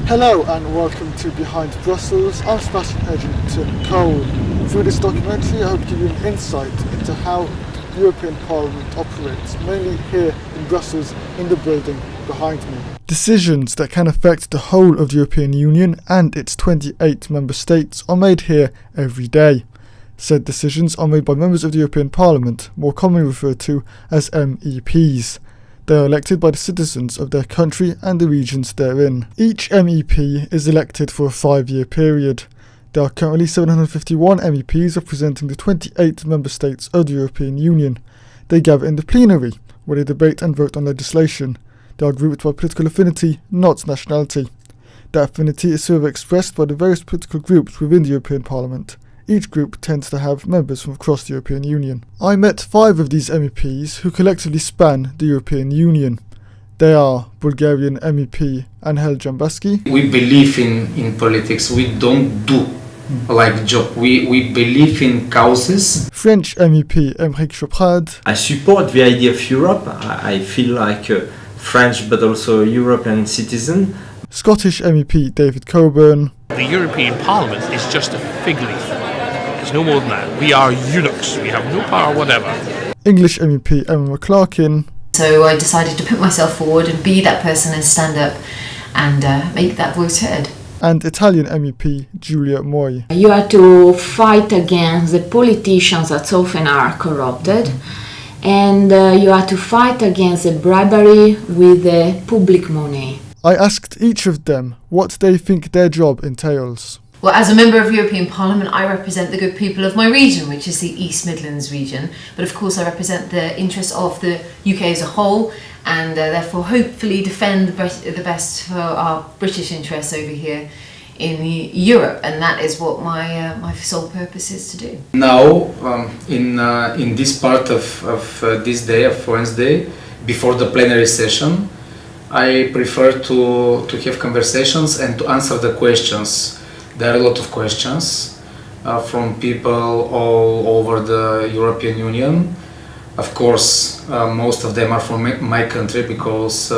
Hello and welcome to Behind Brussels. I'm Sebastian Edgington-Cole. Through this documentary I hope to give you an insight into how the European Parliament operates, mainly here in Brussels in the building behind me. Decisions that can affect the whole of the European Union and its 28 member states are made here every day. Said decisions are made by members of the European Parliament, more commonly referred to as MEPs. They are elected by the citizens of their country and the regions therein. Each MEP is elected for a 5-year period. There are currently 751 MEPs representing the 28 member states of the European Union. They gather in the plenary, where they debate and vote on legislation. They are grouped by political affinity, not nationality. That affinity is further expressed by the various political groups within the European Parliament. Each group tends to have members from across the European Union. I met 5 of these MEPs who collectively span the European Union. They are Bulgarian MEP Angel Jambaski. We believe in politics. We don't do like job. We believe in causes. French MEP Aymeric Choprade. I support the idea of Europe. I feel like a French but also a European citizen. Scottish MEP David Coburn. The European Parliament is just a fig leaf. It's no more than that. We are eunuchs. We have no power whatever. English MEP Emma McClarkin. So I decided to put myself forward and be that person and stand up and make that voice heard. And Italian MEP Giulia Moi. You have to fight against the politicians that often are corrupted, and you have to fight against the bribery with the public money. I asked each of them what they think their job entails. Well, as a member of European Parliament, I represent the good people of my region, which is the East Midlands region. But of course, I represent the interests of the UK as a whole, and therefore hopefully defend the best for our British interests over here in Europe. And that is what my sole purpose is to do. Now, in this part of this day, of Wednesday, before the plenary session, I prefer to have conversations and to answer the questions. There are a lot of questions from people all over the European Union. Of course, most of them are from my country because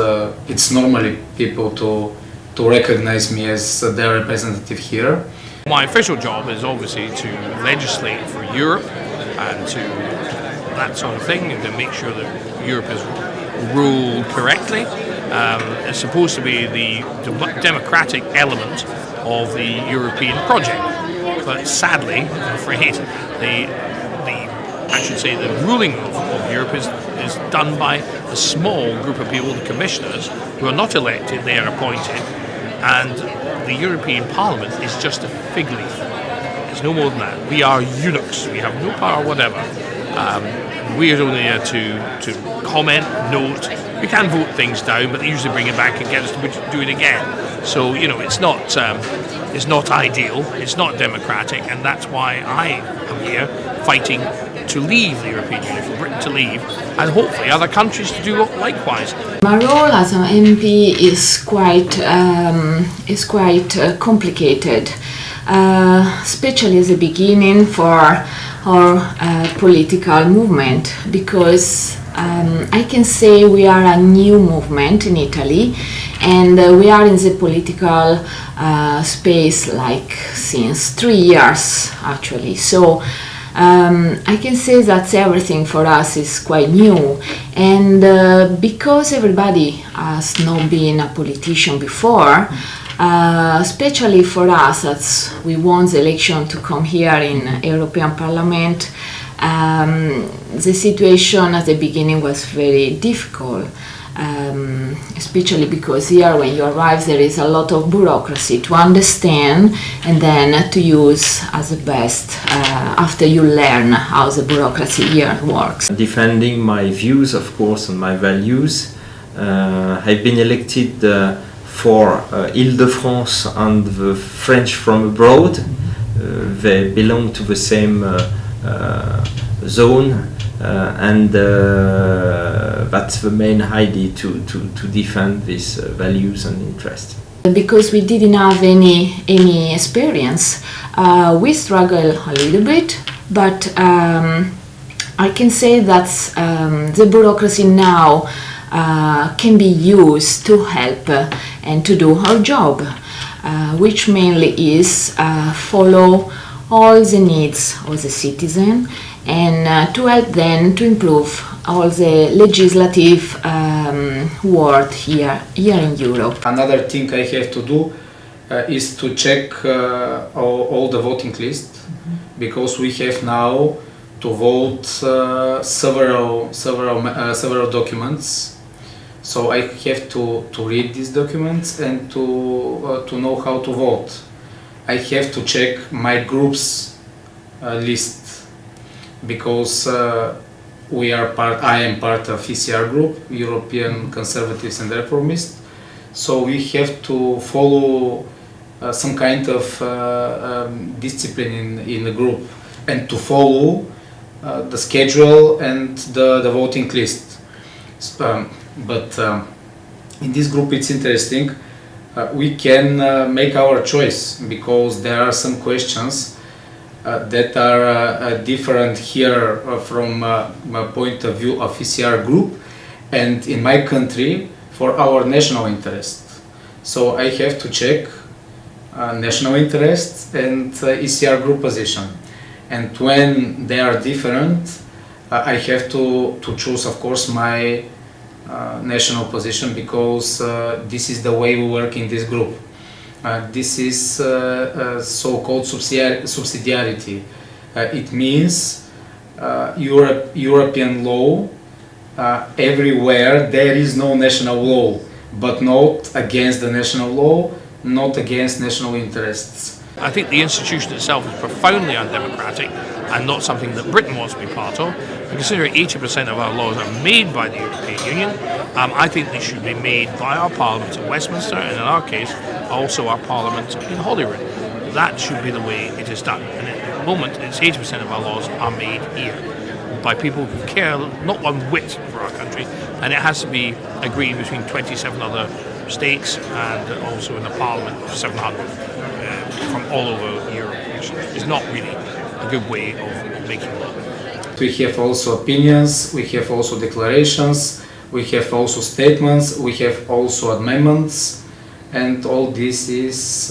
it's normally people to recognize me as their representative here. My official job is obviously to legislate for Europe and to that sort of thing, and to make sure that Europe is ruled correctly. It's supposed to be the democratic element of the European project, but sadly, I'm afraid, the ruling of Europe is done by a small group of people, the commissioners, who are not elected, they are appointed, and the European Parliament is just a fig leaf. It's no more than that. We are eunuchs. We have no power whatever. We are only there to comment, note. We can vote things down, but they usually bring it back and get us to do it again. So, it's not ideal, it's not democratic, and that's why I am here fighting to leave the European Union, for Britain to leave, and hopefully other countries to do likewise. My role as an MP is quite complicated, especially at the beginning for our political movement, because I can say we are a new movement in Italy, and we are in the political space like since 3 years actually. So I can say that everything for us is quite new, and because everybody has not been a politician before, especially for us as we won the election to come here in European Parliament, the situation at the beginning was very difficult, especially because here when you arrive there is a lot of bureaucracy to understand and then to use as the best after you learn how the bureaucracy here works. Defending my views, of course, and my values. I've been elected for Île-de-France and the French from abroad. They belong to the same zone, and that's the main idea to defend these values and interests. Because we didn't have any experience, we struggle a little bit, but I can say that the bureaucracy now can be used to help and to do our job, which mainly is follow all the needs of the citizen and to help them to improve all the legislative work here in Europe. Another thing I have to do is to check all the voting list, because we have now to vote several documents. So I have to read these documents and to know how to vote. I have to check my group's list, because I am part of ECR group, European Conservatives and Reformists. So we have to follow some kind of discipline in the group, and to follow the schedule and the voting list. But in this group it's interesting. We can make our choice, because there are some questions that are different here from my point of view of ECR group, and in my country for our national interest. So I have to check national interest and ECR group position. And when they are different, I have to choose, of course, my national position, because this is the way we work in this group. This is so-called subsidiarity. It means European law. Everywhere there is no national law, but not against the national law, not against national interests. I think the institution itself is profoundly undemocratic and not something that Britain wants to be part of. And considering 80% of our laws are made by the European Union, I think they should be made by our Parliament in Westminster, and in our case, also our Parliament in Holyrood. That should be the way it is done. And at the moment, it's 80% of our laws are made here by people who care not one whit for our country, and it has to be agreed between 27 other states and also in the Parliament of 700 from all over Europe, which is not really a good way of making law. We have also opinions, we have also declarations, we have also statements, we have also amendments, and all this is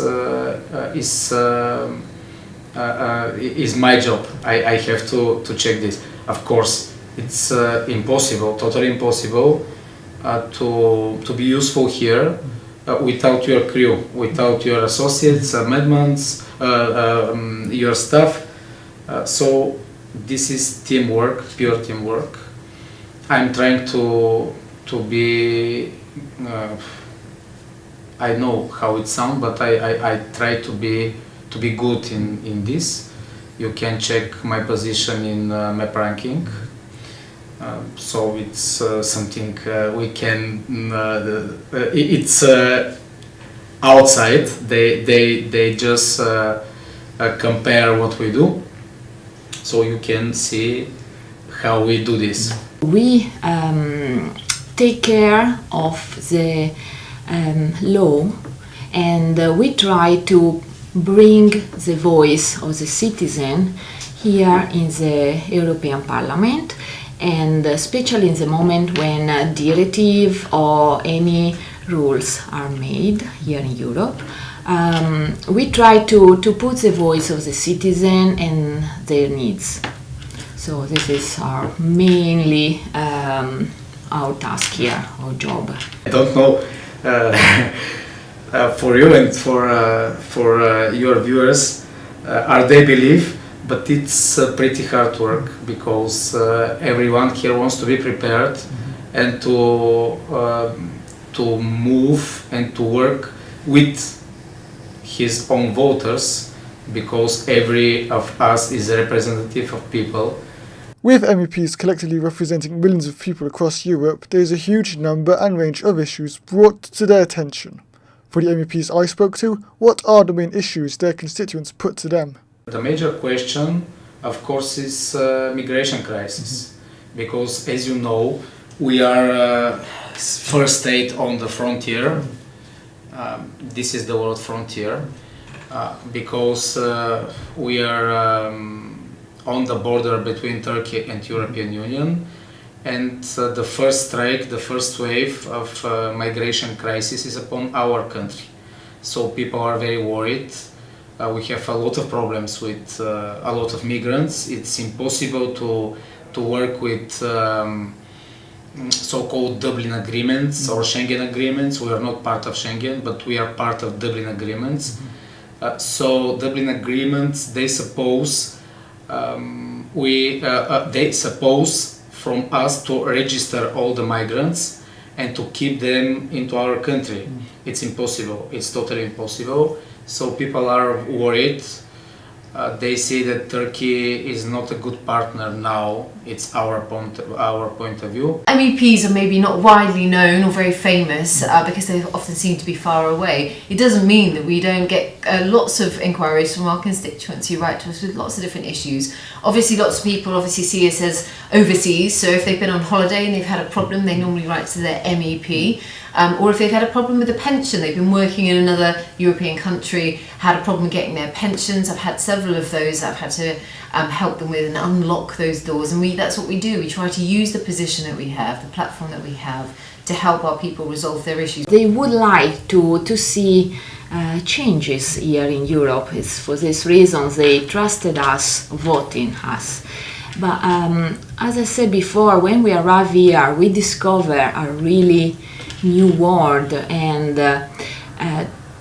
my job. I have to check this. Of course, it's impossible, totally impossible to be useful here without your crew, without your associates, amendments, your staff. So this is teamwork, pure teamwork. I'm trying to be. I know how it sounds, but I try to be good in this. You can check my position in MEP ranking. So it's something we can. It's outside. They just compare what we do, so you can see how we do this. We take care of the law, and we try to bring the voice of the citizen here in the European Parliament, and especially in the moment when a directive or any rules are made here in Europe. We try to put the voice of the citizen and their needs. So this is our mainly our task here, our job. I don't know for you and for your viewers, are they believe? But it's pretty hard work, because everyone here wants to be prepared and to move and to work with his own voters, because every of us is a representative of people. With MEPs collectively representing millions of people across Europe, there is a huge number and range of issues brought to their attention. For the MEPs I spoke to, what are the main issues their constituents put to them? The major question, of course, is migration crisis, because, as you know, we are first state on the frontier. This is the world frontier, because we are on the border between Turkey and European Union, and the first strike, the first wave of migration crisis is upon our country. So people are very worried. We have a lot of problems with a lot of migrants. It's impossible to work with so-called Dublin agreements or Schengen agreements. We are not part of Schengen, but we are part of Dublin agreements. So Dublin agreements, they suppose from us to register all the migrants and to keep them into our country. It's impossible. It's totally impossible. So people are worried. They say that Turkey is not a good partner now. It's our point of view. MEPs are maybe not widely known or very famous because they often seem to be far away. It doesn't mean that we don't get lots of inquiries from our constituents who write to us with lots of different issues. Obviously, lots of people see us as overseas, so if they've been on holiday and they've had a problem, they normally write to their MEP. Or if they've had a problem with a pension, they've been working in another European country, had a problem getting their pensions. I've had several of those I've had to help them with and unlock those doors, and that's what we do. We try to use the position that we have, the platform that we have, to help our people resolve their issues. They would like to see changes here in Europe. It's for this reason they trusted us, voting us. But as I said before, when we arrive here, we discover a really new world, and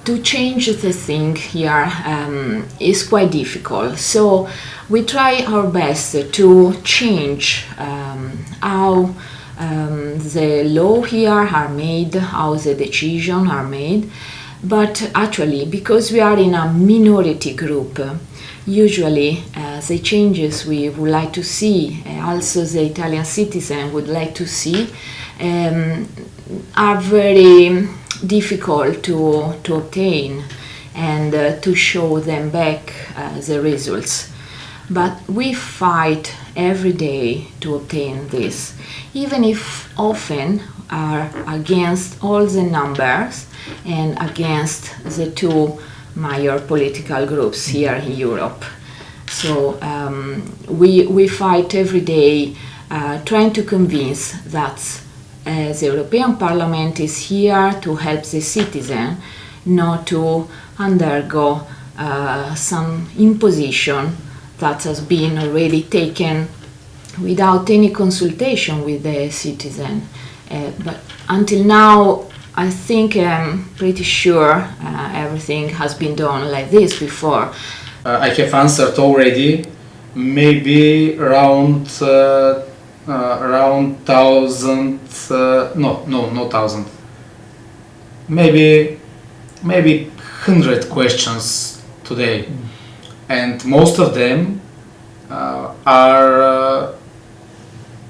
to change the thing here is quite difficult. So we try our best to change how the law here are made, how the decisions are made. But actually, because we are in a minority group, usually the changes we would like to see, also the Italian citizen would like to see, are very difficult to obtain and to show them back the results. But we fight every day to obtain this, even if often are against all the numbers and against the two major political groups here in Europe. So we fight every day trying to convince that the European Parliament is here to help the citizen, not to undergo some imposition that has been already taken without any consultation with the citizen. But until now, I think I'm pretty sure everything has been done like this before. I have answered already, maybe around 1,000, not 1,000, maybe 100 questions today, and most of them are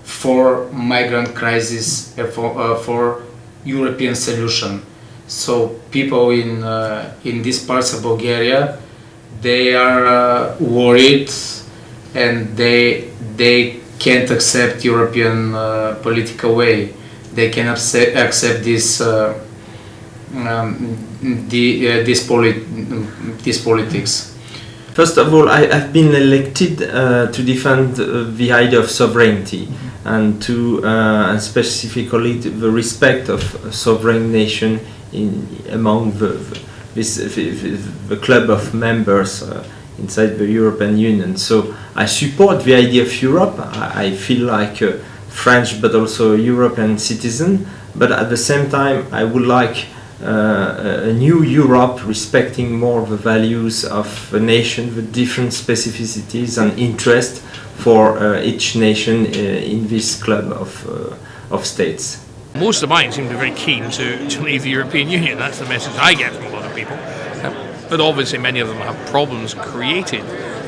for migrant crisis, for European solution. So people in these parts of Bulgaria, they are worried, and they can't accept European political way. They can accept this politics. First of all, I've been elected to defend the idea of sovereignty and to and specifically the respect of a sovereign nation among the club of members inside the European Union. So I support the idea of Europe. I feel like a French but also a European citizen, but at the same time I would like a new Europe respecting more the values of a nation with different specificities and interest for each nation in this club of states. Most of mine seem to be very keen to leave the European Union. That's the message I get from a lot of people. But obviously many of them have problems created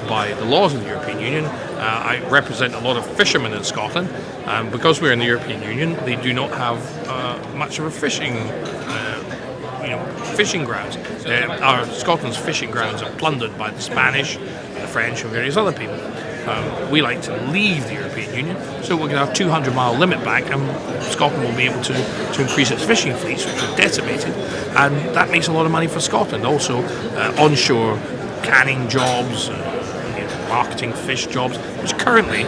by the laws of the European Union. I represent a lot of fishermen in Scotland, and because we're in the European Union, they do not have much of a fishing grounds. Scotland's fishing grounds are plundered by the Spanish, the French, and various other people. We like to leave the European Union, so we're going to have 200-mile limit back, and Scotland will be able to increase its fishing fleets, which are decimated, and that makes a lot of money for Scotland. Also, onshore canning jobs, marketing fish jobs, which currently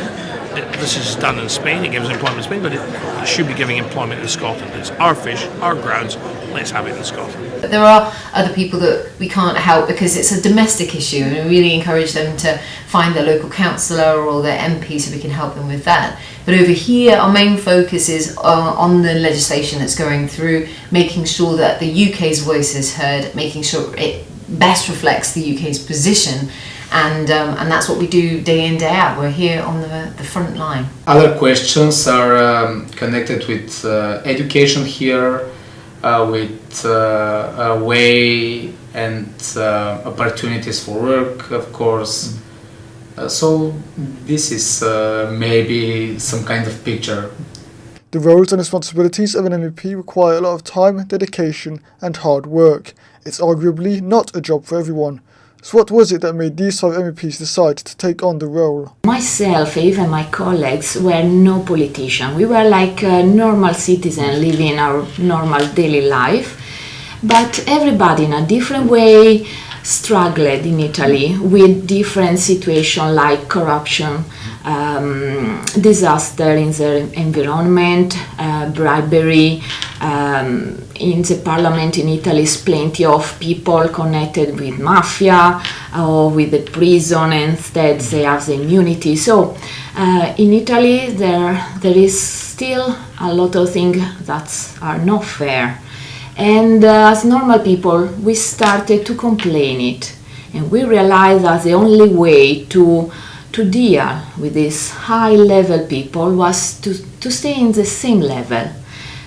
this is done in Spain, it gives employment in Spain, but it should be giving employment in Scotland. It's our fish, our grounds, let's have it in Scotland. But there are other people that we can't help because it's a domestic issue, and we really encourage them to find their local councillor or their MP so we can help them with that. But over here, our main focus is on the legislation that's going through, making sure that the UK's voice is heard, making sure it best reflects the UK's position, and that's what we do day in, day out. We're here on the front line. Other questions are connected with education here, with way and opportunities for work, of course. So this is maybe some kind of picture. The roles and responsibilities of an MEP require a lot of time, dedication and hard work. It's arguably not a job for everyone. So what was it that made these 5 MEPs decide to take on the role? Myself, even my colleagues, were no politician. We were like a normal citizen living our normal daily life. But everybody in a different way struggled in Italy with different situations like corruption, disaster in the environment, bribery. In the parliament in Italy is plenty of people connected with mafia or with the prison, and instead they have the immunity. So in Italy there is still a lot of things that are not fair. And as normal people, we started to complain it, and we realized that the only way to deal with these high-level people was to stay in the same level.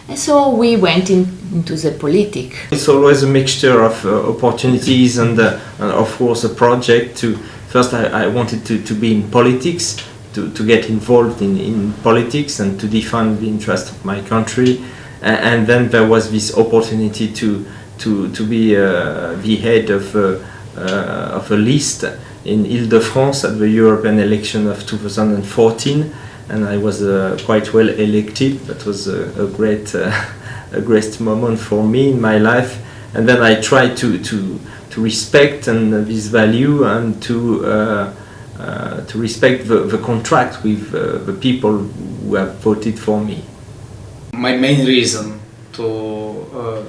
And so we went into the politics. It's always a mixture of opportunities and of course a project to. First I wanted to be in politics, to get involved in politics and to defend the interest of my country. And then there was this opportunity to be the head of a list in Ile-de-France at the European election of 2014, and I was quite well elected. That was a great moment for me in my life. And then I tried to respect and this value and to respect the contract with the people who have voted for me. My main reason to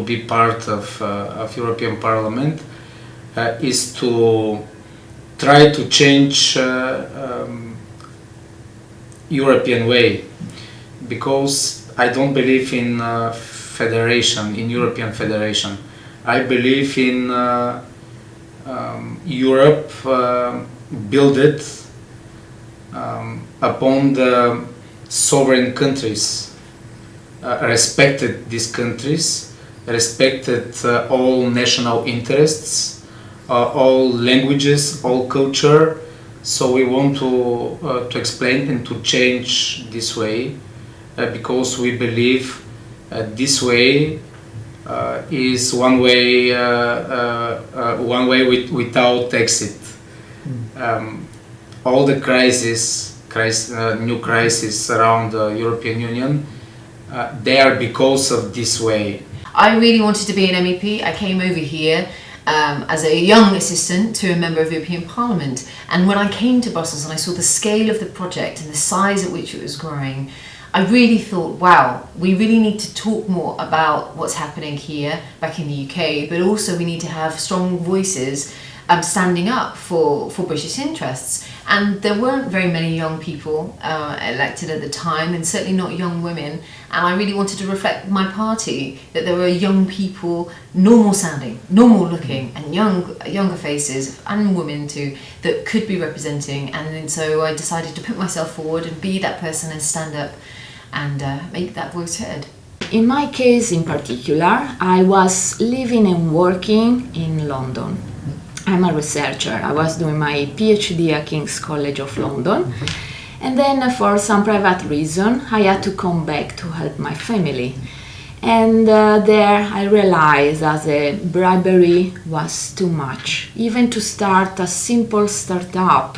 be part of European Parliament is to try to change European way, because I don't believe in federation, in European federation. I believe in Europe built upon the sovereign countries. Respected these countries, respected all national interests, all languages, all culture. So we want to explain and to change this way, because we believe this way is one way without exit. All the new crises around the European Union, they are because of this way. I really wanted to be an MEP. I came over here as a young assistant to a member of European Parliament, and when I came to Brussels and I saw the scale of the project and the size at which it was growing, I really thought, wow, we really need to talk more about what's happening here back in the UK, but also we need to have strong voices standing up for British interests. And there weren't very many young people elected at the time, and certainly not young women, and I really wanted to reflect my party, that there were young people, normal sounding, normal looking, and younger faces, and women too, that could be representing. And then so I decided to put myself forward and be that person and stand up and make that voice heard. In my case in particular, I was living and working in London. I'm a researcher. I was doing my PhD at King's College of London, and then for some private reason I had to come back to help my family. And there I realized that the bribery was too much. Even to start a simple startup,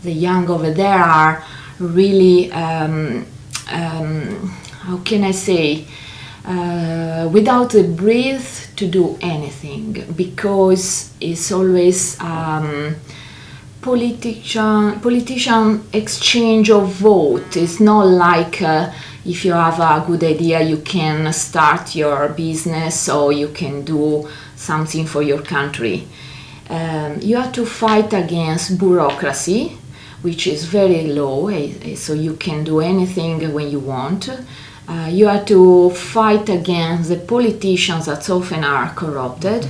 the young over there are really, how can I say, without a breath to do anything, because it's always politician exchange of vote. It's not like if you have a good idea, you can start your business or you can do something for your country. You have to fight against bureaucracy, which is very low, so you can do anything when you want. You have to fight against the politicians that often are corrupted.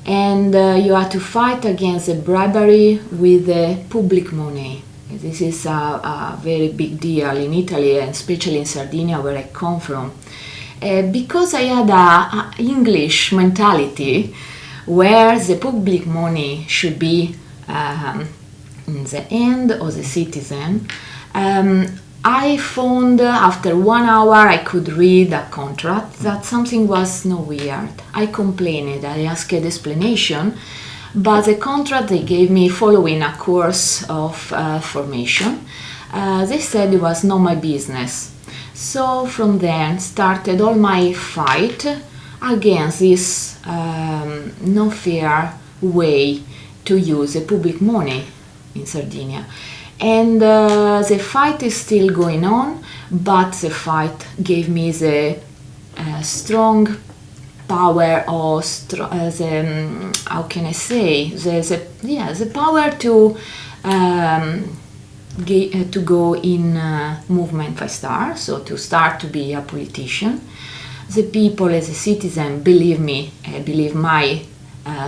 And you have to fight against the bribery with the public money. This is a very big deal in Italy, and especially in Sardinia, where I come from. Because I had a English mentality where the public money should be in the hand of the citizen, I found after 1 hour I could read a contract that something was no weird. I complained, I asked explanation, but the contract they gave me following a course of formation, they said it was not my business. So from then started all my fight against this no fair way to use the public money in Sardinia. And the fight is still going on, but the fight gave me the strong power, or how can I say, the power to go in movement 5 Star, so to start to be a politician. The people as a citizen believe me, believe my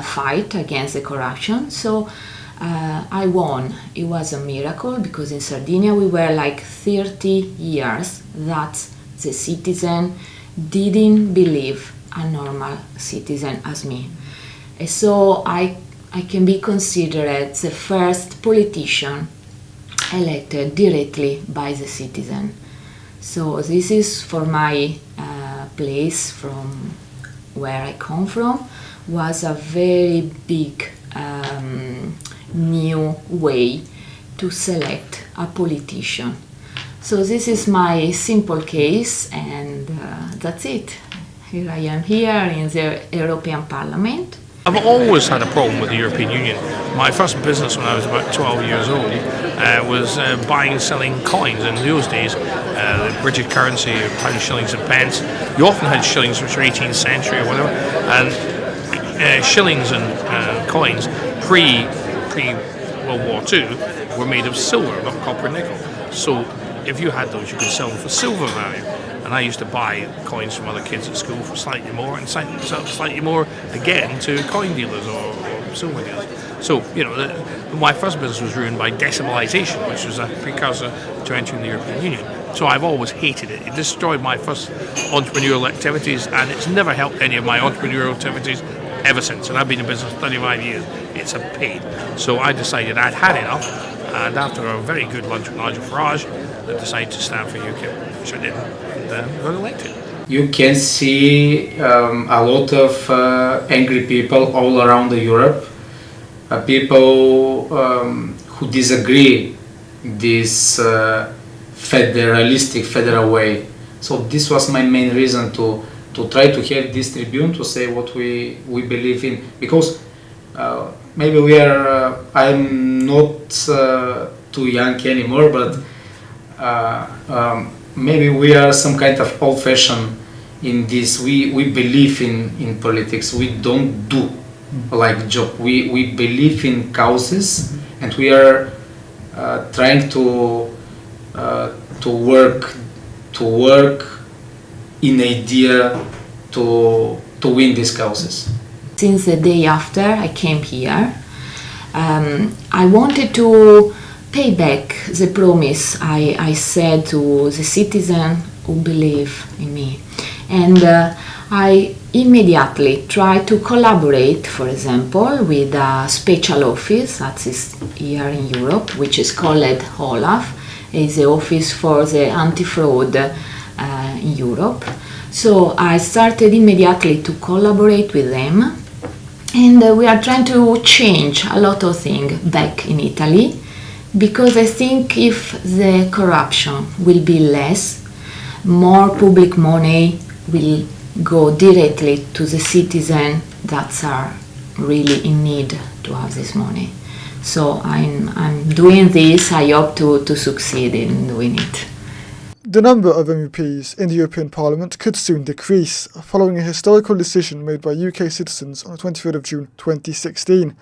fight against the corruption. So I won. It was a miracle, because in Sardinia we were like 30 years that the citizen didn't believe a normal citizen as me. And so I can be considered the first politician elected directly by the citizen. So this is for my place from where I come from, was a very big new way to select a politician. So this is my simple case, and that's it. Here I am here in the European Parliament. I've always had a problem with the European Union. My first business when I was about 12 years old was buying and selling coins. In those days, the British currency, pounds, shillings and pence, you often had shillings which were 18th century or whatever, and shillings and coins pre-World War II were made of silver, not copper and nickel. So if you had those, you could sell them for silver value. And I used to buy coins from other kids at school for slightly more, and sell slightly more again to coin dealers or silver dealers. So, you know, my first business was ruined by decimalisation, which was a precursor to entering the European Union. So I've always hated it. It destroyed my first entrepreneurial activities, and it's never helped any of my entrepreneurial activities ever since. And I've been in business 35 years. It's a pain. So I decided I'd had enough, and after a very good lunch with Nigel Farage, I decided to stand for UKIP, which I did, and got elected. You can see a lot of angry people all around Europe, people who disagree this federal way. So this was my main reason to try to have this tribune to say what we believe in, because maybe I'm not too young anymore, but maybe we are some kind of old-fashioned in this. We believe in politics. We don't do like job. We believe in causes, and we are trying to work in idea to win these causes. Since the day after I came here, I wanted to pay back the promise I said to the citizen who believe in me. And I immediately tried to collaborate, for example, with a special office that is here in Europe, which is called OLAF. It's the office for the anti-fraud in Europe. So I started immediately to collaborate with them, and we are trying to change a lot of things back in Italy, because I think if the corruption will be less, more public money will go directly to the citizens that are really in need to have this money. So I'm doing this. I hope to succeed in doing it. The number of MEPs in the European Parliament could soon decrease, following a historical decision made by UK citizens on the 23rd of June 2016.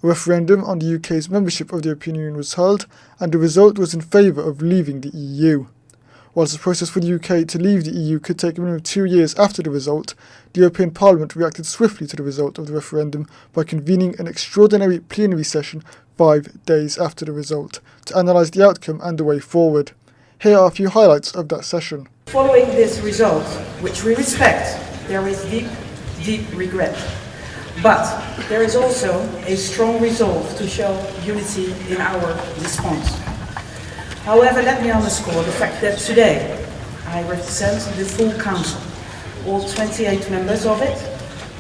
A referendum on the UK's membership of the European Union was held, and the result was in favour of leaving the EU. Whilst the process for the UK to leave the EU could take a minimum of 2 years after the result, the European Parliament reacted swiftly to the result of the referendum by convening an extraordinary plenary session 5 days after the result to analyse the outcome and the way forward. Here are a few highlights of that session. Following this result, which we respect, there is deep regret. But there is also a strong resolve to show unity in our response. However, let me underscore the fact that today I represent the full Council, all 28 members of it.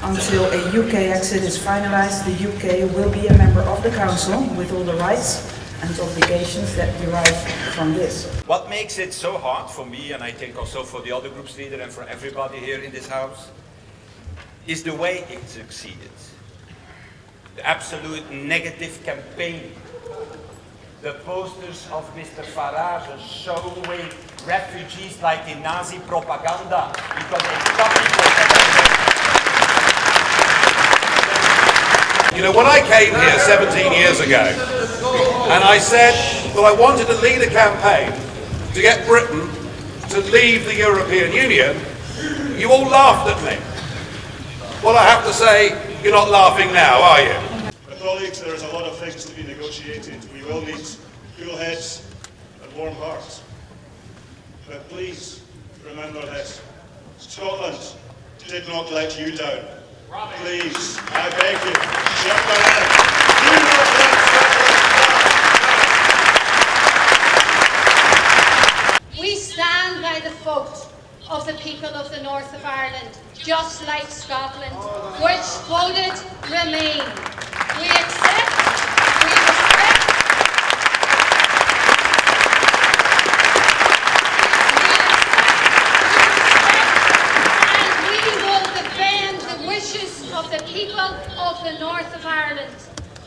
Until a UK exit is finalised, the UK will be a member of the Council with all the rights and obligations that derive from this. What makes it so hard for me, and I think also for the other group's leader and for everybody here in this house, is the way it succeeded. The absolute negative campaign. The posters of Mr. Farage showing refugees like in Nazi propaganda because they You know, when I came here 17 years ago, and I said that I wanted to lead a campaign to get Britain to leave the European Union, you all laughed at me. Well, I have to say, you're not laughing now, are you? Colleagues, there is a lot of things to be negotiated. We will need cool heads and warm hearts. But please remember this. Scotland did not let you down. Please, I beg you, shut your head. Do not let Scotland. We stand by the vote of the people of the north of Ireland, just like Scotland, which voted Remain. We accept, we respect, and we will defend the wishes of the people of the north of Ireland.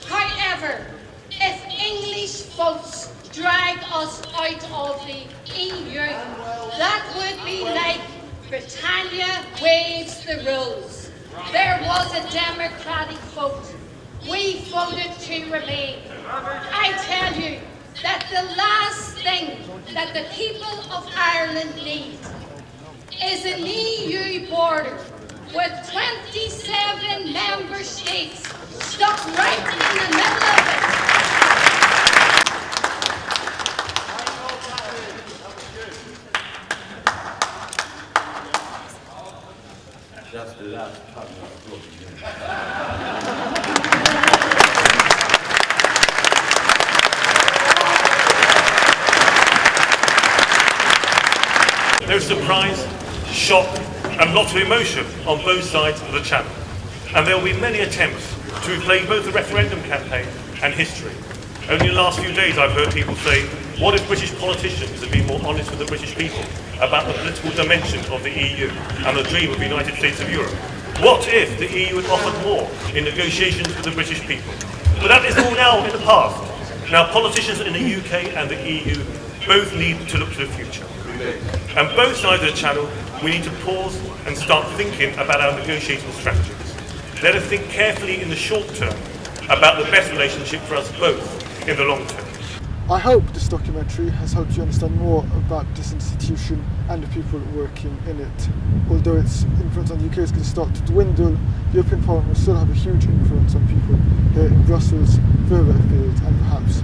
However, if English votes drag us out of the EU, that would be like Britannia waives the rules. There was a democratic vote. We voted to remain. I tell you that the last thing that the people of Ireland need is an EU border with 27 member states stuck right in the middle of it. Just the last part of There's surprise, shock, and lots of emotion on both sides of the channel. And there will be many attempts to replay both the referendum campaign and history. Only in the last few days I've heard people say, what if British politicians had been more honest with the British people about the political dimension of the EU and the dream of the United States of Europe? What if the EU had offered more in negotiations with the British people? But that is all now in the past. Now politicians in the UK and the EU both need to look to the future. And both sides of the channel, we need to pause and start thinking about our negotiating strategies. Let us think carefully in the short term about the best relationship for us both in the long term. I hope this documentary has helped you understand more about this institution and the people working in it. Although its influence on the UK is going to start to dwindle, the European Parliament will still have a huge influence on people here in Brussels, further afield, and perhaps